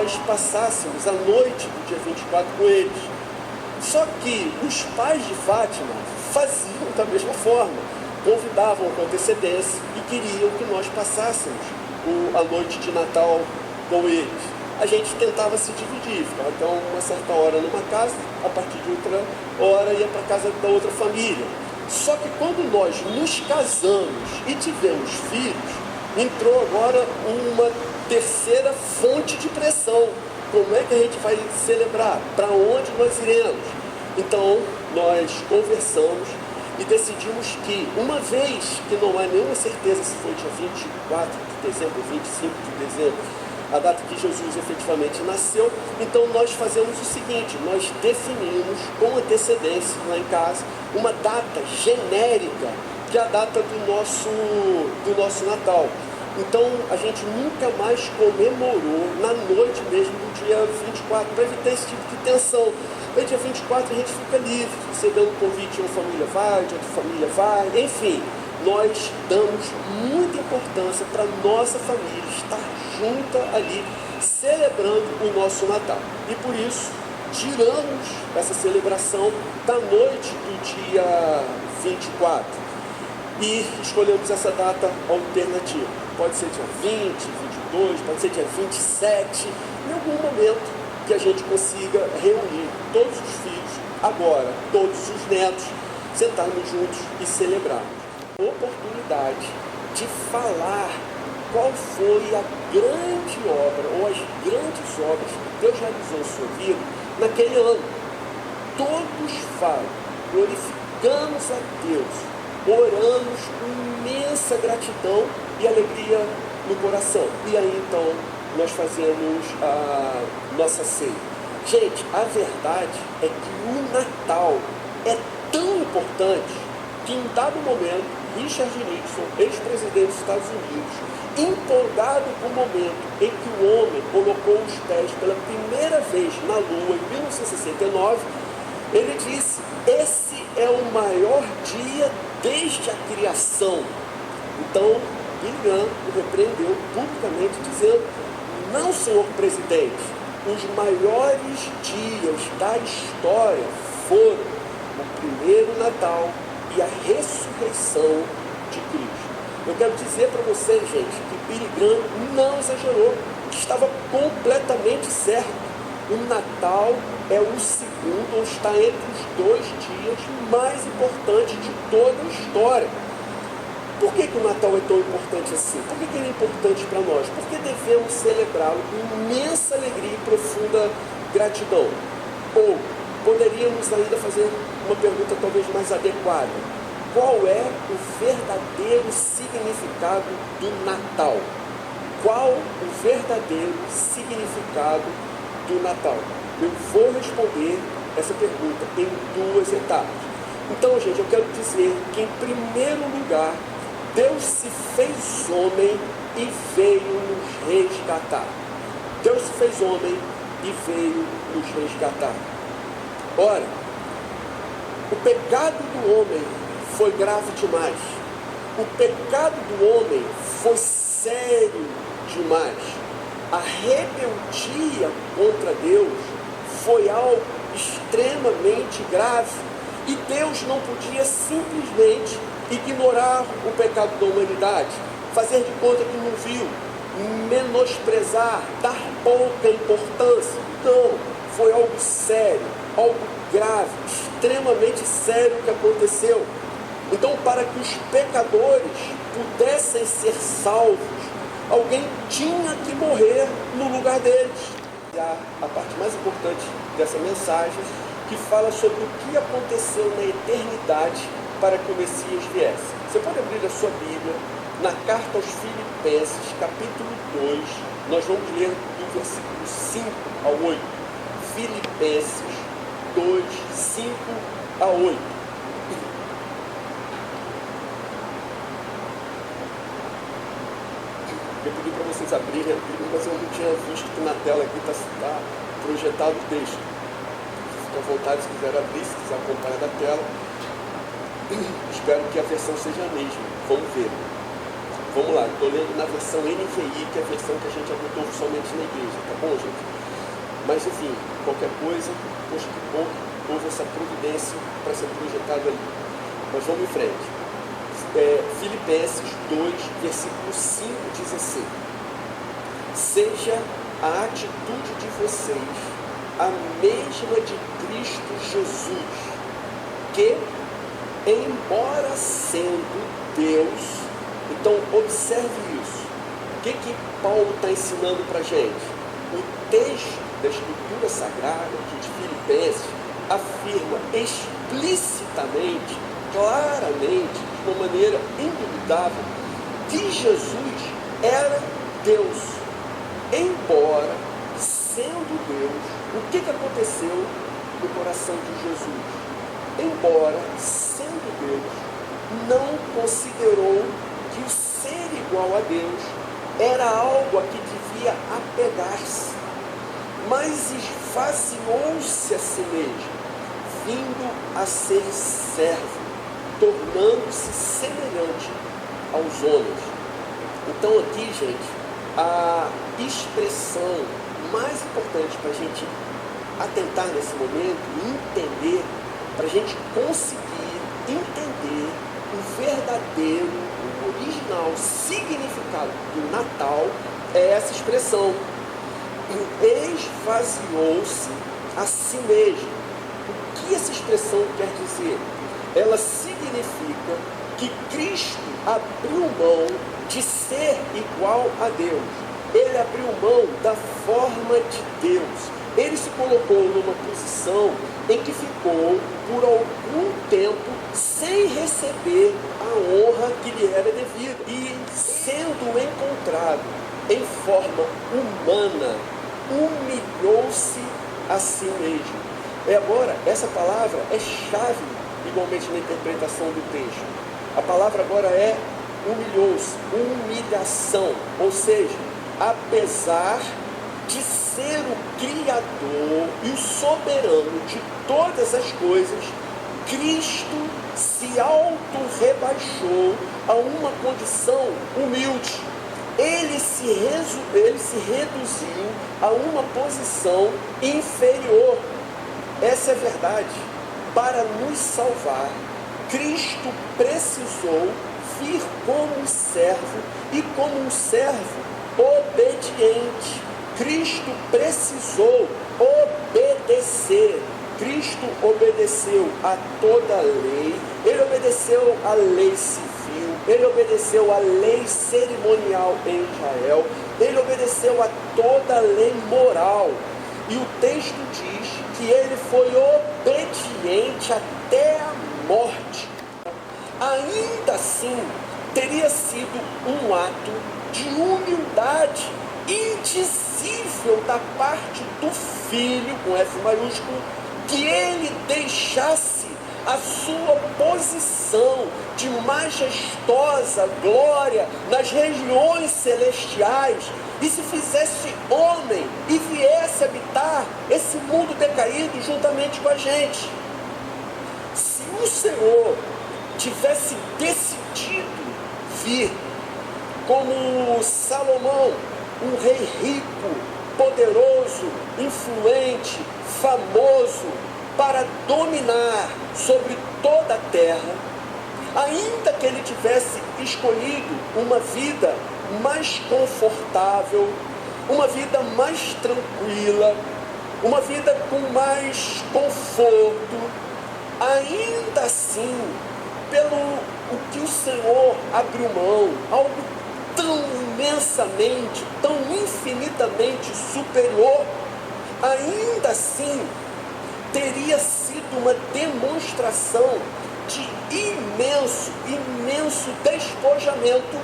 nós passássemos a noite do dia 24 com eles. Só que os pais de Fátima faziam da mesma forma, convidavam com antecedência e queriam que nós passássemos a noite de Natal com eles. A gente tentava se dividir, ficava até uma certa hora numa casa, a partir de outra hora ia para a casa da outra família. Só que quando nós nos casamos e tivemos filhos, entrou agora uma terceira fonte de pressão. Como é que a gente vai celebrar? Para onde nós iremos? Então, nós conversamos e decidimos que, uma vez que não há nenhuma certeza se foi dia 24 de dezembro, 25 de dezembro, a data que Jesus efetivamente nasceu, então nós fazemos o seguinte, nós definimos com antecedência lá em casa uma data genérica, que é a data do nosso Natal. Então a gente nunca mais comemorou na noite mesmo do dia 24, para evitar esse tipo de tensão. No dia 24 a gente fica livre, recebendo convite de uma família vai, de outra família vai, enfim. Nós damos muita importância para a nossa família estar junta ali, celebrando o nosso Natal. E por isso, tiramos essa celebração da noite do dia 24 e escolhemos essa data alternativa. Pode ser dia 20, 22, pode ser dia 27, em algum momento que a gente consiga reunir todos os filhos, agora todos os netos, sentarmos juntos e celebrarmos. Oportunidade de falar qual foi a grande obra ou as grandes obras que Deus realizou em sua vida naquele ano. Todos falam, glorificamos a Deus, oramos com imensa gratidão e alegria no coração. E aí então nós fazemos a nossa ceia. Gente, a verdade é que o Natal é tão importante que em dado momento Richard Nixon, ex-presidente dos Estados Unidos, empolgado com o momento em que o homem colocou os pés pela primeira vez na Lua, em 1969, ele disse, esse é o maior dia desde a criação. Então, Billy Graham o repreendeu publicamente, dizendo, não, senhor presidente, os maiores dias da história foram o primeiro Natal e a ressurreição de Cristo. Eu quero dizer para vocês, gente, que Billy Graham não exagerou, estava completamente certo. O Natal é o segundo, ou está entre os 2 dias mais importantes de toda a história. Por que o Natal é tão importante assim? Por que ele é importante para nós? Porque devemos celebrá-lo com imensa alegria e profunda gratidão. Ou poderíamos ainda fazer uma pergunta talvez mais adequada. Qual é o verdadeiro significado do Natal? Qual o verdadeiro significado do Natal? Eu vou responder essa pergunta em 2 etapas. Então, gente, eu quero dizer que, em primeiro lugar, Deus se fez homem e veio nos resgatar. Deus se fez homem e veio nos resgatar. Ora, o pecado do homem foi grave demais. O pecado do homem foi sério demais. A rebeldia contra Deus foi algo extremamente grave. E Deus não podia simplesmente ignorar o pecado da humanidade, fazer de conta que não viu, menosprezar, dar pouca importância. Não, foi algo sério, algo grave, extremamente sério que aconteceu. Então, para que os pecadores pudessem ser salvos, alguém tinha que morrer no lugar deles. E a parte mais importante dessa mensagem, que fala sobre o que aconteceu na eternidade para que o Messias viesse. Você pode abrir a sua Bíblia na carta aos Filipenses, capítulo 2, nós vamos ler do versículo 5 ao 8. Filipenses 2, 5 a 8. Eu pedi para vocês abrirem a Bíblia, mas eu não tinha visto que na tela aqui está projetado o texto. Fique à vontade se quiser abrir, se quiser acompanhar da tela. Espero que a versão seja a mesma. Vamos ver. Vamos lá, estou lendo na versão NVI, que é a versão que a gente adotou oficialmente na igreja, tá bom, gente? Mas, enfim, qualquer coisa, poxa, que bom que houve essa providência para ser projetado ali. Mas vamos em frente. Filipenses 2, versículo 5 diz assim: seja a atitude de vocês a mesma de Cristo Jesus, que, embora sendo Deus, então observe isso. O que Paulo está ensinando para a gente? O texto da Escritura Sagrada aqui de Filipenses afirma explicitamente, claramente, de uma maneira indubitável, que Jesus era Deus. Embora sendo Deus, o que aconteceu no coração de Jesus? Embora sendo Deus, não considerou que o ser igual a Deus era algo a que devia apegar-se, mas esvaziou-se a si mesmo, vindo a ser servo, tornando-se semelhante aos homens. Então aqui, gente, a expressão mais importante para a gente atentar nesse momento e entender, para a gente conseguir entender o verdadeiro, o original significado do Natal, é essa expressão: esvaziou-se a si mesmo. O que essa expressão quer dizer? Ela significa que Cristo abriu mão de ser igual a Deus. Ele abriu mão da forma de Deus. Ele se colocou numa posição em que ficou por algum tempo sem receber a honra que lhe era devida. E sendo encontrado em forma humana, humilhou-se a si mesmo. Agora, essa palavra é chave igualmente na interpretação do texto. A palavra agora é humilhou-se, humilhação, ou seja, apesar de ser o Criador e o soberano de todas as coisas, Cristo se auto-rebaixou a uma condição humilde. Ele se reduziu a uma posição inferior. Essa é a verdade. Para nos salvar, Cristo precisou vir como servo e como um servo obediente. Cristo precisou obedecer. Cristo obedeceu a toda a lei. Ele obedeceu à lei civil. Ele obedeceu à lei cerimonial em Israel. Ele obedeceu a toda a lei moral. E o texto diz que ele foi obediente até a morte. Ainda assim, teria sido um ato de humildade indizível da parte do Filho, com F maiúsculo, que ele deixasse a sua posição de majestosa glória nas regiões celestiais e se fizesse homem e viesse habitar esse mundo decaído juntamente com a gente. Se o Senhor tivesse decidido vir como Salomão, um rei rico, poderoso, influente, famoso, para dominar sobre toda a terra, ainda que ele tivesse escolhido uma vida mais confortável, uma vida mais tranquila, uma vida com mais conforto, ainda assim, pelo o que o Senhor abriu mão, algo tão imensamente, tão infinitamente superior, ainda assim teria sido uma demonstração de imenso despojamento,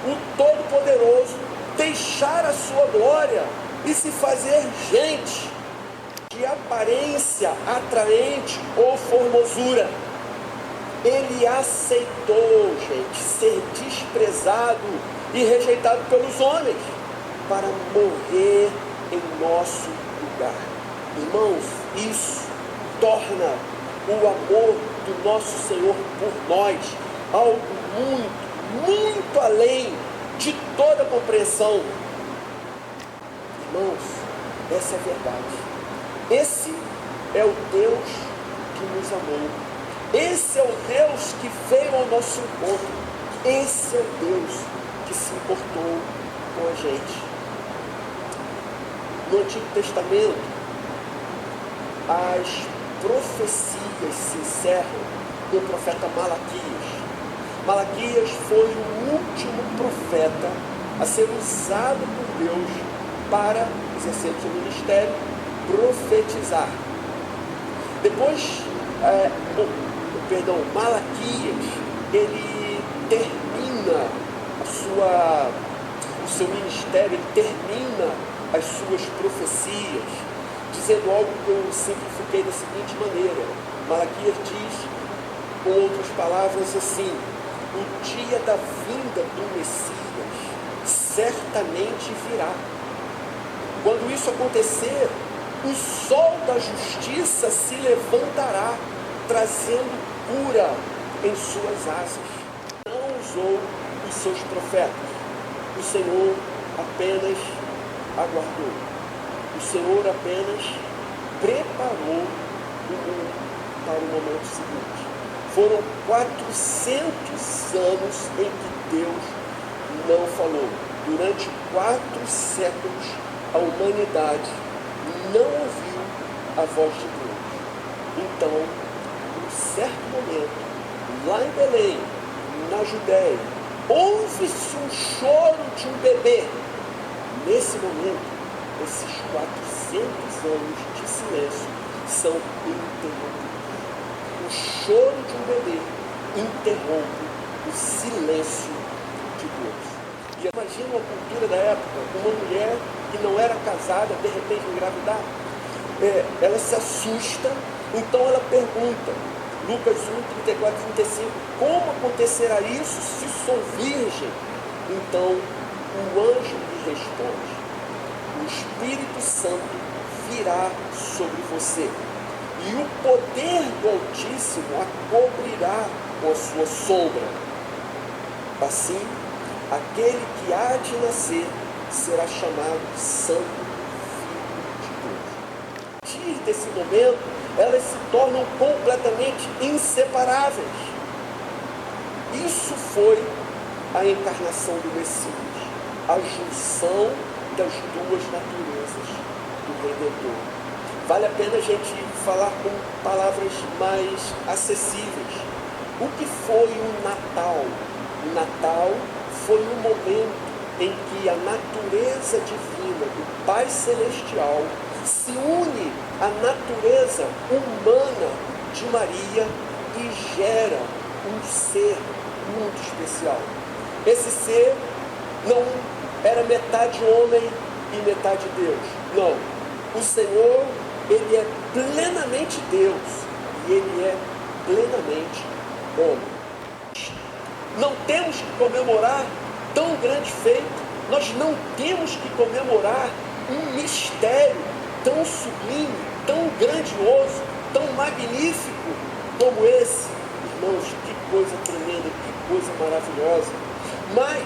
o Todo-Poderoso deixar a sua glória e se fazer gente de aparência atraente ou formosura. Ele aceitou, gente, ser desprezado e rejeitado pelos homens para morrer em nosso lugar. Irmãos, isso torna o amor do nosso Senhor por nós algo muito além de toda compreensão. Irmãos, essa é a verdade. Esse é o Deus que nos amou. Esse é o Deus que veio ao nosso encontro. Esse é o Deus que se importou com a gente. No Antigo Testamento, as profecias se encerram no profeta Malaquias. Malaquias foi o último profeta a ser usado por Deus para exercer o seu ministério, profetizar. Depois, Malaquias, ele termina o seu ministério, ele termina as suas profecias, dizendo algo que eu simplifiquei da seguinte maneira. Malaquias diz, com outras palavras, assim: o dia da vinda do Messias certamente virá. Quando isso acontecer, o sol da justiça se levantará, trazendo cura em suas asas. Não usou os seus profetas. O Senhor apenas aguardou. O Senhor apenas preparou o mundo para o momento seguinte. Foram 400 anos em que Deus não falou. Durante 4 séculos, a humanidade não ouviu a voz de Deus. Então, num certo momento, lá em Belém, na Judéia, ouve-se um choro de um bebê. Nesse momento, esses 400 anos de silêncio são interrompidos. O choro de um bebê interrompe o silêncio de Deus. E imagina a cultura da época, uma mulher que não era casada, de repente engravidar. Ela se assusta, então ela pergunta, Lucas 1, 34, 35, como acontecerá isso se sou virgem? Então o anjo lhe responde: o Espírito Santo virá sobre você, e o poder do Altíssimo a cobrirá com a sua sombra. Assim, aquele que há de nascer será chamado Santo Filho de Deus. A partir desse momento, elas se tornam completamente inseparáveis. Isso foi a encarnação do Messias, a junção das duas naturezas do Redentor. Vale a pena a gente falar com palavras mais acessíveis. O que foi o Natal? O Natal foi um momento em que a natureza divina do Pai Celestial se une à natureza humana de Maria e gera um ser muito especial. Esse ser não era metade homem e metade Deus. Não. O Senhor, ele é plenamente Deus e ele é plenamente homem. Não temos que comemorar tão grande feito. Nós não temos que comemorar um mistério tão sublime, tão grandioso, tão magnífico como esse. Irmãos, que coisa tremenda, que coisa maravilhosa. Mas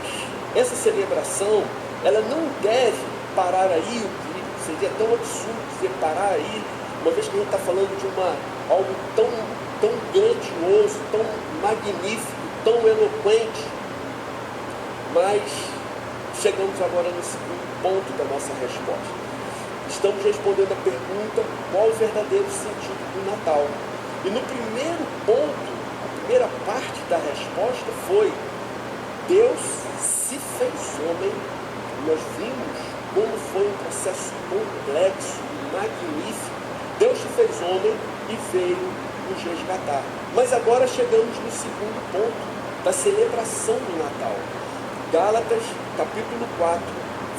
essa celebração, ela não deve parar aí, o que seria tão absurdo dizer parar aí, uma vez que a gente está falando de algo tão grandioso, tão magnífico, tão eloquente. Mas chegamos agora no segundo ponto da nossa resposta. Estamos respondendo a pergunta: qual o verdadeiro sentido do Natal? E no primeiro ponto, a primeira parte da resposta foi: Deus se fez homem. Nós vimos como foi um processo complexo, magnífico. Deus se fez homem e veio nos resgatar. Mas agora chegamos no segundo ponto da celebração do Natal. Gálatas, capítulo 4,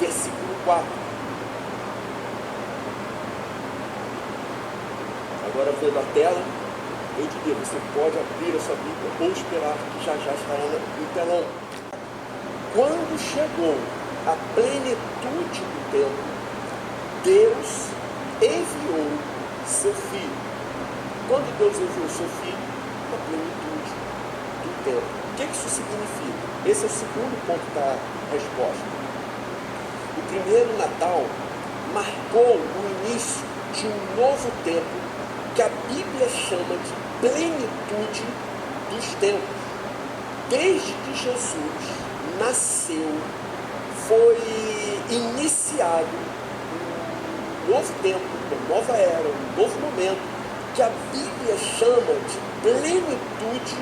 versículo 4. Agora vendo a tela, eu diria, você pode abrir a sua Bíblia ou esperar que já estará no telão. Quando chegou a plenitude do tempo, Deus enviou seu Filho. Quando Deus enviou seu Filho, a plenitude do tempo. O que isso significa? Esse é o segundo ponto da resposta. O primeiro Natal marcou o início de um novo tempo que a Bíblia chama de plenitude dos tempos. Desde que Jesus nasceu, foi iniciado um novo tempo, uma nova era, um novo momento, que a Bíblia chama de plenitude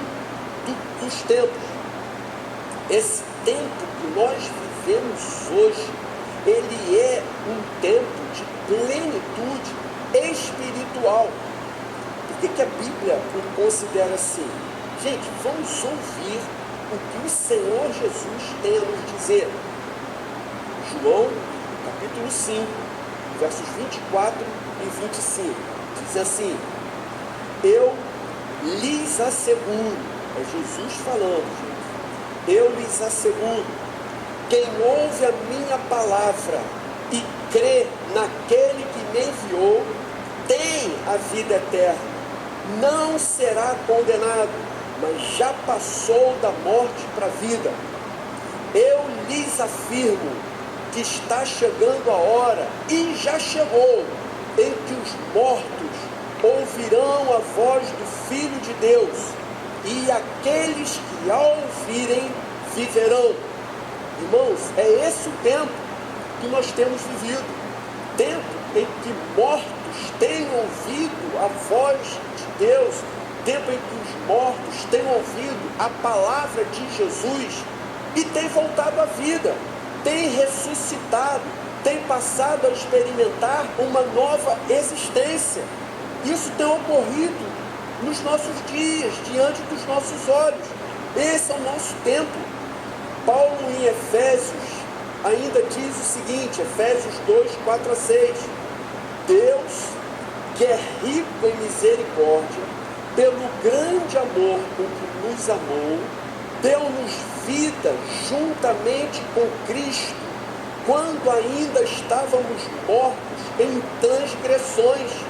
dos tempos. Esse tempo que nós vivemos hoje, ele é um tempo de plenitude espiritual. Por que a Bíblia o considera assim? Gente, vamos ouvir o que o Senhor Jesus tem a nos dizer. João, capítulo 5, versos 24 e 25. Diz assim: eu lhes asseguro, é Jesus falando, gente, eu lhes asseguro, quem ouve a minha palavra e crê naquele que me enviou, tem a vida eterna, não será condenado, mas já passou da morte para a vida. Eu lhes afirmo que está chegando a hora, e já chegou, em que os mortos ouvirão a voz do Filho de Deus, e aqueles que a ouvirem viverão. Irmãos, é esse o tempo que nós temos vivido. Tempo em que mortos têm ouvido a voz de Deus. Tempo em que os mortos têm ouvido a palavra de Jesus e têm voltado à vida, têm ressuscitado, têm passado a experimentar uma nova existência. Isso tem ocorrido nos nossos dias, diante dos nossos olhos. Esse é o nosso tempo. Paulo em Efésios ainda diz o seguinte, Efésios 2, 4 a 6. Deus, que é rico em misericórdia, pelo grande amor com que nos amou, deu-nos vida juntamente com Cristo, quando ainda estávamos mortos em transgressões.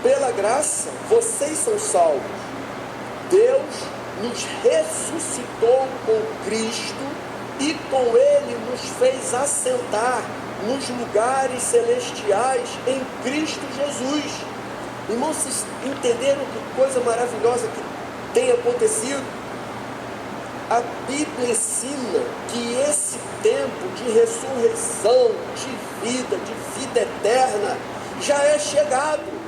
Pela graça, vocês são salvos. Deus nos ressuscitou com Cristo e com Ele nos fez assentar nos lugares celestiais em Cristo Jesus. Irmãos, vocês entenderam que coisa maravilhosa que tem acontecido? A Bíblia ensina que esse tempo de ressurreição, de vida eterna, já é chegado.